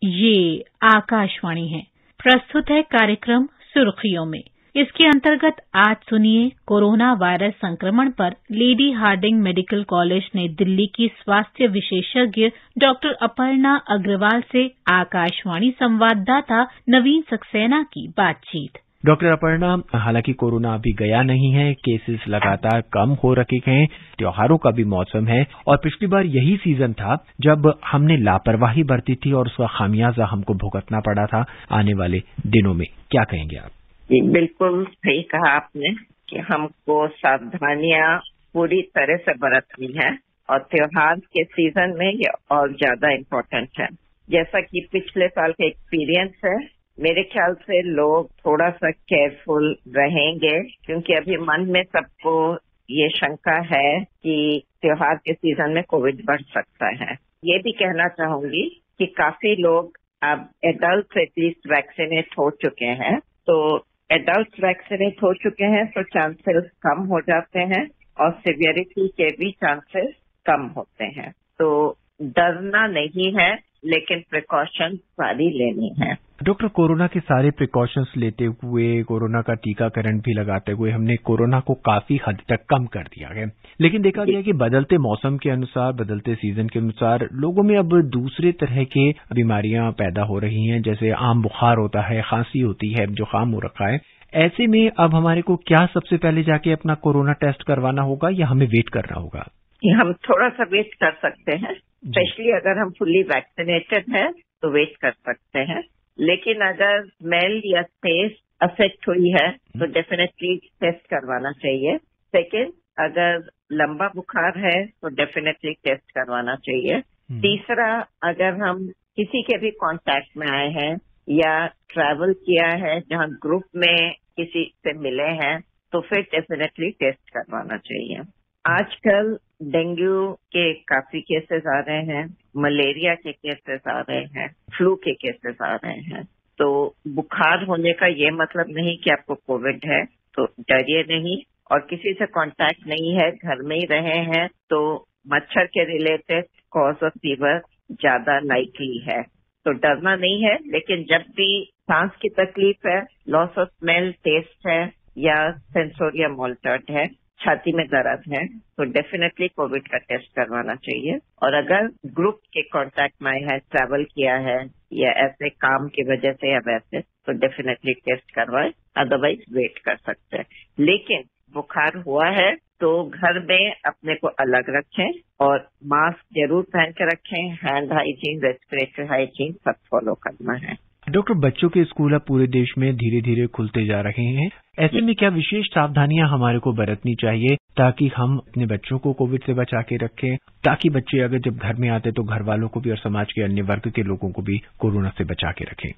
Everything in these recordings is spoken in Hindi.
ये आकाशवाणी है। प्रस्तुत है कार्यक्रम सुर्खियों में। इसके अंतर्गत आज सुनिए कोरोना वायरस संक्रमण पर लेडी हार्डिंग मेडिकल कॉलेज नई दिल्ली की स्वास्थ्य विशेषज्ञ डॉक्टर अपर्णा अग्रवाल से आकाशवाणी संवाददाता नवीन सक्सेना की बातचीत। डॉक्टर अपर्णा, हालांकि कोरोना अभी गया नहीं है, केसेस लगातार कम हो रखे हैं, त्योहारों का भी मौसम है और पिछली बार यही सीजन था जब हमने लापरवाही बरती थी और उसका खामियाजा हमको भुगतना पड़ा था। आने वाले दिनों में क्या कहेंगे आप? जी, बिल्कुल सही कहा आपने कि हमको सावधानियां पूरी तरह से बरतनी है और त्योहार के सीजन में ये और ज्यादा इम्पोर्टेंट है। जैसा कि पिछले साल का एक्सपीरियंस है, मेरे ख्याल से लोग थोड़ा सा केयरफुल रहेंगे क्योंकि अभी मन में सबको ये शंका है कि त्योहार के सीजन में कोविड बढ़ सकता है। ये भी कहना चाहूंगी कि काफी लोग अब एडल्ट एटलीस्ट वैक्सीनेट हो चुके हैं, तो एडल्ट वैक्सीनेट हो चुके हैं तो चांसेस कम हो जाते हैं और सिवियरिटी के भी चांसेस कम होते हैं। तो डरना नहीं है, लेकिन प्रिकॉशन सारी लेनी है। डॉक्टर, कोरोना के सारे प्रिकॉशंस लेते हुए, कोरोना का टीकाकरण भी लगाते हुए हमने कोरोना को काफी हद तक कम कर दिया है, लेकिन देखा गया कि बदलते मौसम के अनुसार, बदलते सीजन के अनुसार लोगों में अब दूसरे तरह के बीमारियां पैदा हो रही हैं। जैसे आम बुखार होता है, खांसी होती है, जुकाम हो रखा है। ऐसे में अब हमारे को क्या सबसे पहले जाके अपना कोरोना टेस्ट करवाना होगा या हमें वेट करना होगा? हम थोड़ा सा वेट कर सकते हैं, स्पेशली अगर हम फुल्ली वैक्सीनेटेड हैं तो वेट कर सकते हैं। लेकिन अगर स्मेल या टेस्ट अफेक्ट हुई है तो डेफिनेटली टेस्ट करवाना चाहिए। सेकेंड, अगर लंबा बुखार है तो डेफिनेटली टेस्ट करवाना चाहिए। तीसरा, अगर हम किसी के भी कांटेक्ट में आए हैं या ट्रैवल किया है जहां ग्रुप में किसी से मिले हैं तो फिर डेफिनेटली टेस्ट करवाना चाहिए। आजकल डेंगू के काफी केसेस आ रहे हैं, मलेरिया के केसेस आ रहे हैं, फ्लू के केसेस आ रहे हैं। तो बुखार होने का ये मतलब नहीं कि आपको कोविड है, तो डरिए नहीं। और किसी से कांटेक्ट नहीं है, घर में ही रहे हैं, तो मच्छर के रिलेटेड कॉज ऑफ फीवर ज्यादा लाइकली है, तो डरना नहीं है। लेकिन जब भी सांस की तकलीफ है, लॉस ऑफ स्मेल, टेस्ट है या सेंसोरियम ऑल्टर्ड है, छाती में दर्द है, तो डेफिनेटली कोविड का टेस्ट करवाना चाहिए। और अगर ग्रुप के कांटेक्ट में है, ट्रैवल किया है या ऐसे काम की वजह से या वैसे, तो डेफिनेटली टेस्ट करवाए, अदरवाइज वेट कर सकते हैं। लेकिन बुखार हुआ है तो घर में अपने को अलग रखें और मास्क जरूर पहन के रखें। हैंड हाइजीन, रेस्पिरेटरी हाइजीन सब फॉलो करना है। डॉक्टर, बच्चों के स्कूल अब पूरे देश में धीरे धीरे खुलते जा रहे हैं। ऐसे में क्या विशेष सावधानियां हमारे को बरतनी चाहिए ताकि हम अपने बच्चों को कोविड से बचा के रखें, ताकि बच्चे अगर जब घर में आते तो घर वालों को भी और समाज के अन्य वर्ग के लोगों को भी कोरोना से बचा के रखें?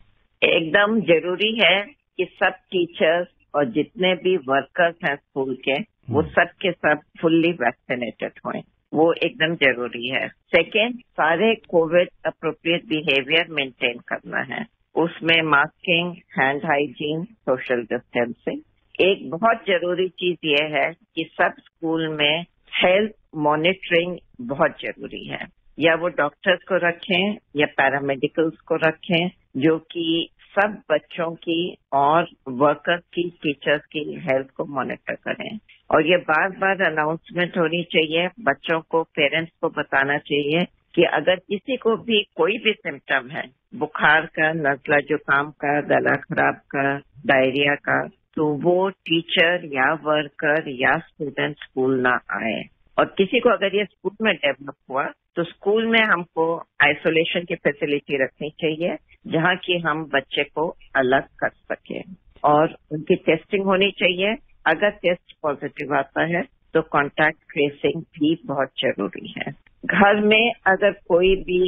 एकदम जरूरी है कि सब टीचर्स और जितने भी वर्कर्स हैं स्कूल के, वो सब के सब फुल्ली वैक्सीनेटेड हों, वो एकदम जरूरी है। सेकेंड, सारे कोविड अप्रोप्रिएट बिहेवियर मेंटेन करना है, उसमें masking, hand hygiene, social distancing. एक बहुत जरूरी चीज ये है कि सब स्कूल में हेल्थ मॉनिटरिंग बहुत जरूरी है। या वो डॉक्टर्स को रखें या पैरामेडिकल्स को रखें, जो कि सब बच्चों की और वर्कर्स की, टीचर्स की हेल्थ को मॉनिटर करें। और ये बार बार अनाउंसमेंट होनी चाहिए, बच्चों को, पेरेंट्स को बताना चाहिए कि अगर किसी को भी कोई भी सिम्टम है, बुखार का, नजला जुकाम का, गला खराब का, डायरिया का, तो वो टीचर या वर्कर या स्टूडेंट स्कूल ना आए। और किसी को अगर ये स्कूल में डेवलप हुआ तो स्कूल में हमको आइसोलेशन की फैसिलिटी रखनी चाहिए, जहाँ की हम बच्चे को अलग कर सके और उनकी टेस्टिंग होनी चाहिए। अगर टेस्ट पॉजिटिव आता है तो कॉन्टैक्ट ट्रेसिंग भी बहुत जरूरी है। घर में अगर कोई भी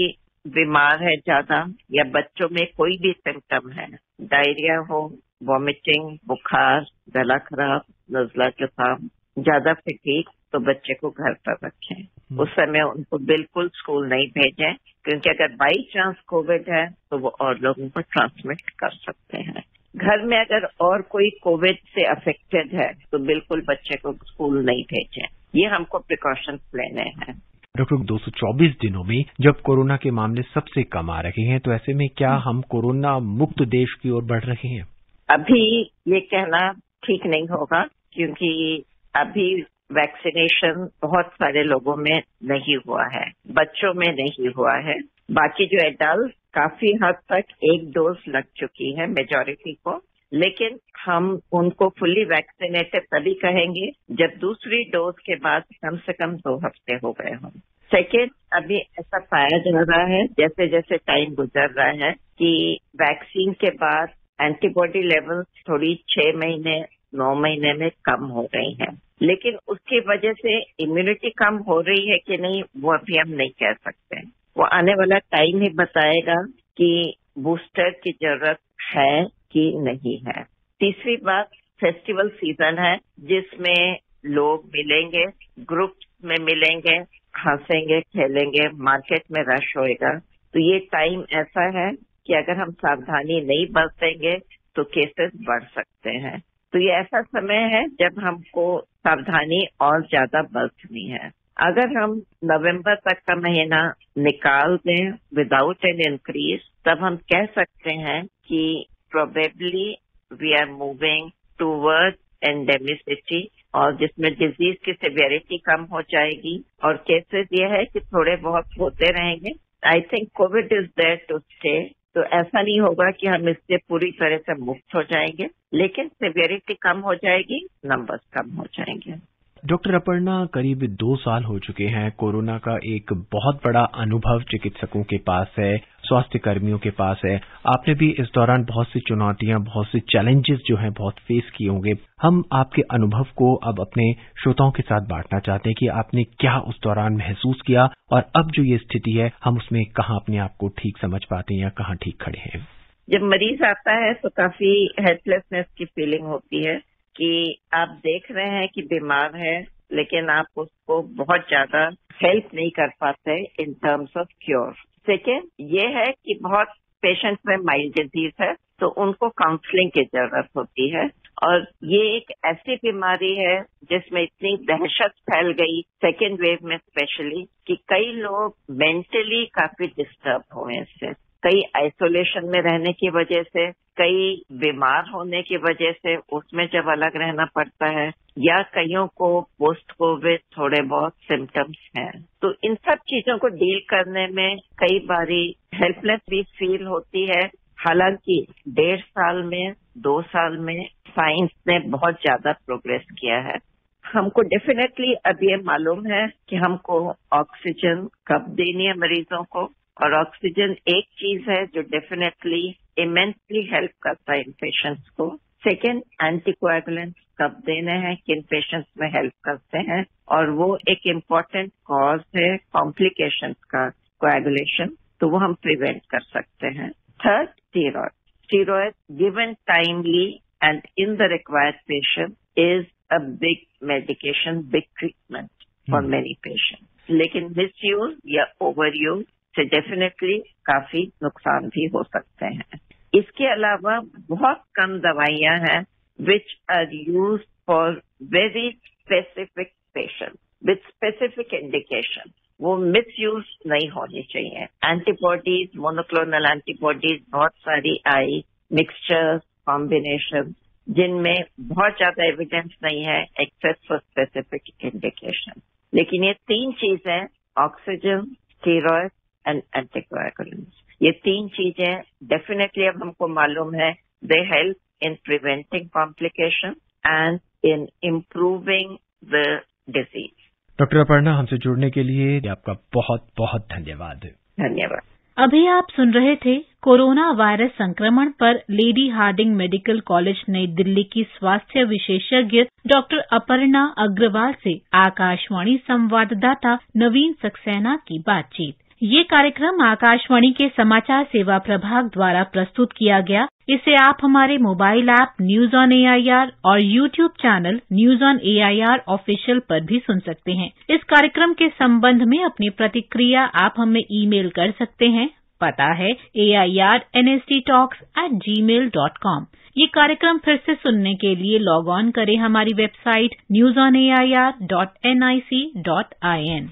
बीमार है ज्यादा या बच्चों में कोई भी सिम्टम है, डायरिया हो, वॉमिटिंग, बुखार, गला खराब, नजला जुकाम, ज्यादा फटीग, तो बच्चे को घर पर रखें। उस समय उनको बिल्कुल स्कूल नहीं भेजें, क्योंकि अगर बाई चांस कोविड है तो वो और लोगों को ट्रांसमिट कर सकते हैं। घर में अगर और कोई कोविड से अफेक्टेड है तो बिल्कुल बच्चे को स्कूल नहीं भेजें। ये हमको प्रिकॉशंस लेने हैं। डॉक्टर 224 दिनों में जब कोरोना के मामले सबसे कम आ रहे हैं, तो ऐसे में क्या हम कोरोना मुक्त देश की ओर बढ़ रहे हैं? अभी ये कहना ठीक नहीं होगा, क्योंकि अभी वैक्सीनेशन बहुत सारे लोगों में नहीं हुआ है, बच्चों में नहीं हुआ है। बाकी जो एडल्ट काफी हद तक एक डोज लग चुकी है मेजॉरिटी को, लेकिन हम उनको फुल्ली वैक्सीनेटेड तभी कहेंगे जब दूसरी डोज के बाद कम से कम 2 हफ्ते हो गए हों। सेकेंड, अभी ऐसा पाया जा रहा है जैसे जैसे टाइम गुजर रहा है कि वैक्सीन के बाद एंटीबॉडी लेवल थोड़ी 6 महीने 9 महीने में कम हो रही है, लेकिन उसकी वजह से इम्यूनिटी कम हो रही है कि नहीं वो अभी हम नहीं कह सकते। वो आने वाला टाइम ही बताएगा कि बूस्टर की जरूरत है कि नहीं है। तीसरी बात, फेस्टिवल सीजन है जिसमें लोग मिलेंगे, ग्रुप्स में मिलेंगे, हंसेंगे, खेलेंगे, मार्केट में रश होएगा। तो ये टाइम ऐसा है कि अगर हम सावधानी नहीं बरतेंगे तो केसेस बढ़ सकते हैं। तो ये ऐसा समय है जब हमको सावधानी और ज्यादा बरतनी है। अगर हम नवंबर तक का महीना निकाल दें विदाउट एन इंक्रीज, तब हम कह सकते हैं कि probably we are moving toward endemicity, और जिसमें डिजीज की सिवियरिटी कम हो जाएगी और केसेस ये है कि थोड़े बहुत होते रहेंगे। I think Covid is there to stay. तो ऐसा नहीं होगा कि हम इससे पूरी तरह से मुक्त हो जाएंगे, लेकिन सिवियरिटी कम हो जाएगी, नंबर्स कम हो जाएंगे। डॉक्टर अपर्णा, करीब 2 साल हो चुके हैं। कोरोना का एक बहुत बड़ा अनुभव चिकित्सकों के पास है, स्वास्थ्य कर्मियों के पास है। आपने भी इस दौरान बहुत सी चुनौतियां, बहुत से चैलेंजेस जो हैं बहुत फेस किए होंगे। हम आपके अनुभव को अब अपने श्रोताओं के साथ बांटना चाहते हैं कि आपने क्या उस दौरान महसूस किया, और अब जो ये स्थिति है हम उसमें कहाँ अपने आप को ठीक समझ पाते हैं या कहाँ ठीक खड़े हैं। जब मरीज आता है तो काफी हेल्पलेसनेस की फीलिंग होती है कि आप देख रहे हैं कि बीमार है, लेकिन आप उसको बहुत ज्यादा हेल्प नहीं कर पाते in terms of cure. Second, ये है कि बहुत पेशेंट्स में माइल्ड डिजीज है तो उनको काउंसलिंग की जरूरत होती है, और ये एक ऐसी बीमारी है जिसमें इतनी दहशत फैल गई सेकेंड वेव में स्पेशली कि कई लोग मेंटली काफी डिस्टर्ब हुए इससे। कई आइसोलेशन में रहने की वजह से, कई बीमार होने की वजह से उसमें जब अलग रहना पड़ता है, या कईयों को पोस्ट कोविड थोड़े बहुत सिम्टम्स हैं। तो इन सब चीजों को डील करने में कई बारी हेल्पलेस भी फील होती है। हालांकि 1.5 साल में 2 साल में साइंस ने बहुत ज्यादा प्रोग्रेस किया है। हमको डेफिनेटली अब ये मालूम है कि हमको ऑक्सीजन कब देनी है मरीजों को, और ऑक्सीजन एक चीज है जो डेफिनेटली इमेंसली हेल्प करता है इन पेशेंट्स को। सेकेंड, एंटीकोएगुलेंट कब देने हैं, किन पेशेंट्स में हेल्प करते हैं, और वो एक इम्पॉर्टेंट कॉज है कॉम्प्लिकेशंस का, कोएगुलेशन, तो वो हम प्रिवेंट कर सकते हैं। Third, steroid given timely and in the required patient is a big medication, big treatment for many patients. लेकिन मिसयूज या ओवरयूज से डेफिनेटली काफी नुकसान भी हो सकते हैं। इसके अलावा बहुत कम दवाइयां हैं which are used for very specific patient with specific indication, वो मिसयूज नहीं होनी चाहिए। एंटीबॉडीज, मोनोक्लोनल एंटीबॉडीज बहुत सारी आई, मिक्सचर्स, कॉम्बिनेशन, जिनमें बहुत ज्यादा एविडेंस नहीं है एक्सेप्ट फॉर स्पेसिफिक इंडिकेशन। लेकिन ये 3 चीजें, ऑक्सीजन, स्टीरॉयड एंड एंटीकोएगुलेंट्स, ये 3 चीजें डेफिनेटली अब हमको मालूम है they help in preventing complication and in improving the disease. Doctor Aparna, हमसे जुड़ने के लिए आपका बहुत बहुत धन्यवाद। धन्यवाद। अभी आप सुन रहे थे कोरोना वायरस संक्रमण पर लेडी हार्डिंग मेडिकल कॉलेज नई दिल्ली की स्वास्थ्य विशेषज्ञ डॉक्टर अपर्णा अग्रवाल से आकाशवाणी संवाददाता नवीन सक्सेना की बातचीत। ये कार्यक्रम आकाशवाणी के समाचार सेवा प्रभाग द्वारा प्रस्तुत किया गया। इसे आप हमारे mobile app news on AIR और YouTube channel news on AIR official पर भी सुन सकते हैं। इस कार्यक्रम के संबंध में अपनी प्रतिक्रिया आप हमें ईमेल कर सकते हैं। पता है airnsttalks@gmail.com। ये कार्यक्रम फिर से सुनने के लिए लॉग ऑन करें हमारी वेबसाइट newsonair.nic.in।